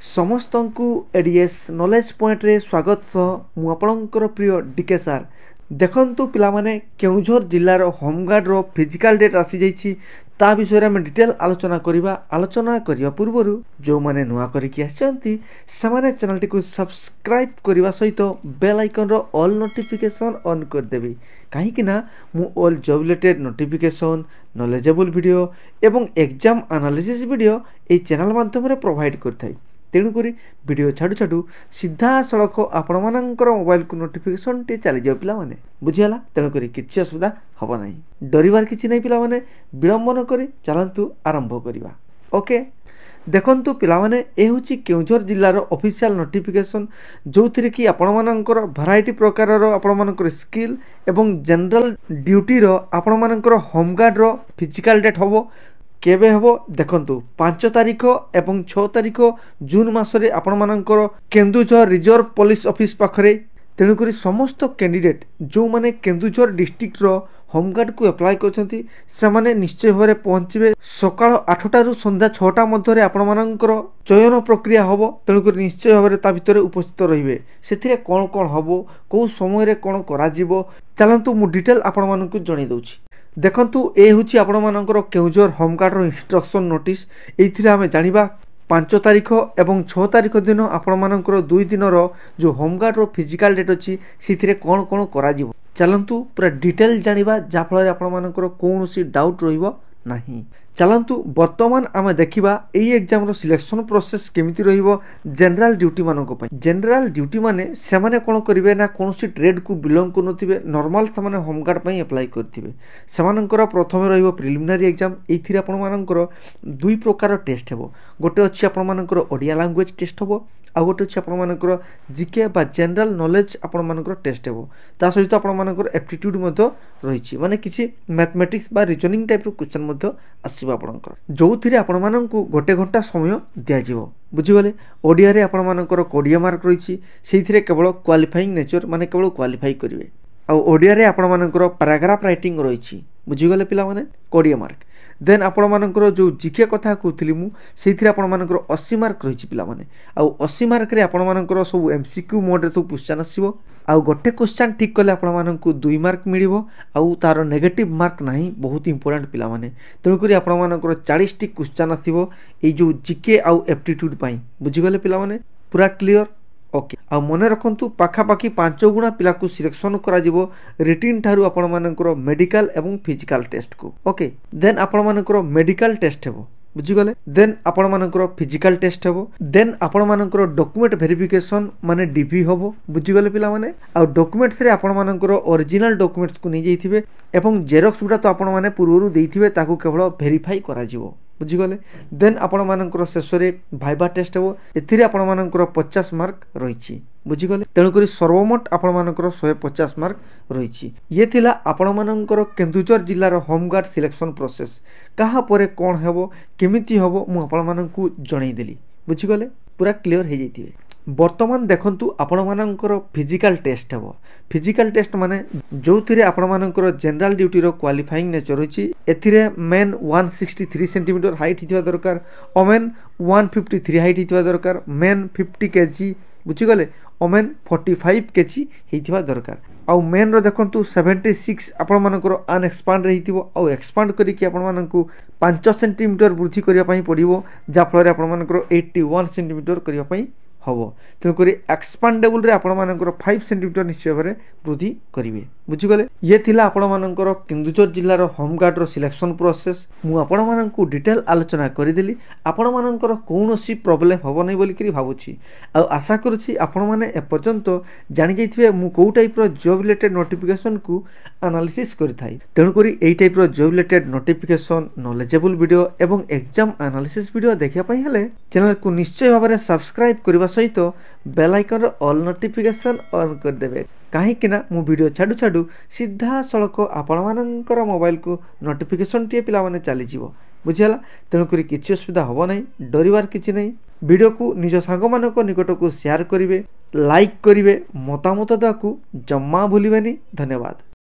समस्त को ADS knowledge point रे स्वागत सह मु आपणकर प्रिय डीके सार देखंतु पिला माने केउझर जिल्लार होमगार्ड रो फिजिकल डेट आसी जाइछि ता विषय में डिटेल आलोचना करिया पूर्व जो माने नुआ करिकि आछंती समाने चैनल को सब्सक्राइब करने सहित बेल आइकन रो ऑल नोटिफिकेशन ऑन कर देबी कहीं कि ना मु all job related notification knowledgeable video एवं एग्जाम एनालिसिस वीडियो ए चैनल माध्यम रे प्रोवाइड करथाई तेणुक वीडियो छाड़ू छाड़ू सीधा सड़क आपण मानकर मोबाइल को नोटिफिकेशन टे चली जाओ पिला माने बुझीगला तेणुक किसी असुविधा हम ना डरबार किसी नहीं पिला माने विलंब न करी चलतु आरंभ करवा ओके देखंतु पिला माने ए होची केउझर जिल्लार ऑफिशियल नोटिफिकेशन जो थी कि आपण मानकर वैरायटी प्रकार आपण मानकर स्किल एवं जनरल ड्यूटी रो आपण मानकर होमगार्ड रो फिजिकल डेट हबो केबे हबो देखंतु 5 तारिख एवं 6 तारिख जून मासरे आपण मानकर केन्दुझर रिजर्व पुलिस ऑफिस पाखरे तेणुकरी समस्त कैंडिडेट जो माने केन्दुझर डिस्ट्रिक्ट रो होमगार्ड को अप्लाई करछंती से माने निश्चय भाव पहुंचे सकाळ 8टा रु संध्या 6टा मध्य आपण मानकर चयन प्रक्रिया हबो तेणुकरी निश्चय भाव ता भितर उपस्थित रहिबे सेथिरे कोन कोन हबो को समय रे कोन करा जिवो चलंतु मु डिटेल आपण मानकु जणै दउछि देखंतु ए होची आपण मानकर केउझर होमगार्ड रो इंस्ट्रक्शन नोटिस एथिरे हमें जानिबा 5 तारिख एवं 6 तारिख दिन आपण मानकर 2 दिन रो जो होमगार्ड रो फिजिकल डेट अछि सिथिरे कोन कोन करा जिवो चलंतु पूरा डिटेल जानिबा जा फल रे आपण मानकर कोनोसी डाउट रहिबो नाही चलंतु वर्तमान आमे देखिबा एई एग्जाम रो सिलेक्शन प्रोसेस केमिति रहिबो जनरल ड्यूटी मानको पय जनरल ड्यूटी माने से माने कोन करिवे ना कोनोसी ट्रेड को बिलोंग करनथिबे नॉर्मल से माने होमगार्ड पय अप्लाई करथिबे सेमानकर प्रथमे रहिबो प्रिलिमिनरी एग्जाम एथिरे आपण मानकर दुई प्रकार टेस्ट हेबो गोटे अछि आपण मानकर ओडिया लैंग्वेज टेस्ट हेबो आ गोटे अछि आपण मानकर जीके बा जनरल नॉलेज आपण मानकर टेस्ट हेबो ता सहित आपण मानकर एप्टीट्यूड मध्य रहिछि माने किछि मैथमेटिक्स बा रीजनिंग टाइप रो क्वेश्चन मध्य आसीबा आपणकर जो थिरे आपण माननकु गोटे घंटा समय दिया जिवो बुझिगले ओडिया रे आपण मानकर 20 मार्क रहिछि सेथिरे केवल क्वालिफाइंग नेचर माने केवल क्वालिफाई करिवे आ ओडिया रे आपण मानकर पैराग्राफ राइटिंग रहिछि बुझिगले पिला माने 20 मार्क देन आपण मानकर जो जीके कथा कहतली मु सेथिरे आपण मानकर 80 मार्क रहिछि पिला माने आ 80 मार्क रे आपण मानकर सब एमसीक्यू मोड रे सब क्वेश्चन आसीबो आ गोटे क्वेश्चन ठीक कले आपण माननकु 2 मार्क मिलिबो आ तार नेगेटिव मार्क नाही बहुत इंपोर्टेंट पिला माने तेणु करी आपण मानकर 40 टी क्वेश्चन आसीबो ए जो जीके आ एप्टीट्यूड पई बुझिगले पिला माने पूरा क्लियर ओके आ मने रखंतु पाखा पाखी 5 गुणा पिला को सिलेक्शन करा जिवो रिटिन थारु आपण मानकर मेडिकल एवं फिजिकल टेस्ट को ओके देन आपण मानकर मेडिकल टेस्ट हेबो बुझिगले देन आपण मानकर फिजिकल टेस्ट हेबो देन आपण मानकर डॉक्यूमेंट वेरिफिकेशन माने डीवी होबो बुझिगले पिला माने आ डॉक्यूमेंट्स रे आपण मानकर ओरिजिनल डॉक्यूमेंट्स को नै जैथिबे एवं जेरॉक्स गुडा तो आपण माने पूर्वरु देइथिबे ताकू केवल वेरीफाई करा जिवो बुझिगले देन आपण मानकर शेष रे भाइबा टेस्ट हेबो एथिरे आपण मानकर 50 मार्क रहिछि बुझिगले तेणु करी सर्वमोट आपण मानकर 150 मार्क रहिछि ये थिला आपण मानकर केन्दुझर जिल्लार होमगार्ड सिलेक्शन प्रोसेस कहा परे कोन हेबो केमिति हेबो मु आपण मानकु जणै देली बुझिगले पूरा क्लियर हे जैतिबे वर्तमान देखंतु आपण मानकर फिजिकल टेस्ट हेबो फिजिकल टेस्ट माने जो थिरे आपण मानकर जनरल ड्यूटी रो क्वालिफाइंग नेचर होछि एथिरे मेन 163 सेंटीमीटर हाइट हितवा दरकार ओमेन 153 हाइट हितवा दरकार मेन 50 केजी बुझिगले ओमेन 45 केजी हितवा दरकार आ मेन रो देखंतु 76 आपण मानकर अनएक्सपांड रहितिबो आ एक्सपांड करी कि आपण मानकु 5 सेंटीमीटर वृद्धि करिया पई पड़िबो जा फल रे आपण मानकर 81 सेंटीमीटर करिया पई हबो तेणुक एक्सपांडेबल रे आपण मानकर 5 सेंटीमीटर निश्चय भाव वृद्धि करिवे बुझिगले ये थिला आपण मानकर केन्दुझर जिल्लार होमगार्ड रो सिलेक्शन प्रोसेस मु आपण मानकु डिटेल आलोचना करि देली आपण मानकर कोनोसी प्रॉब्लम हबो नै बोली करी भाबुछि आ आशा करूछि आपण माने ए पर्यंत जानि जैथिबे मु को टाइप रो जॉब रिलेटेड नोटिफिकेशन को एनालिसिस करि थाई तेणु करी एई टाइप रो job related notification knowledgeable video एवं एग्जाम एनालिसिस वीडियो देखिया पई हेले चैनल को निश्चय भाव सब्सक्राइब करबा सहित bell icon all notification on कर देबे कहीं मु वीडियो छाड़ू छाड़ू सीधा सड़क आपण मानकर मोबाइल को नोटिफिकेशन टी पिला माने चली जीवो बुझिगला तेणुक किसी असुविधा हम ना डरबार किसी नहीं वीडियो को निज सांग मान निकट को शेयर करेंगे लाइक करेंगे मतामत देवाक जम्मा भूलें धन्यवाद।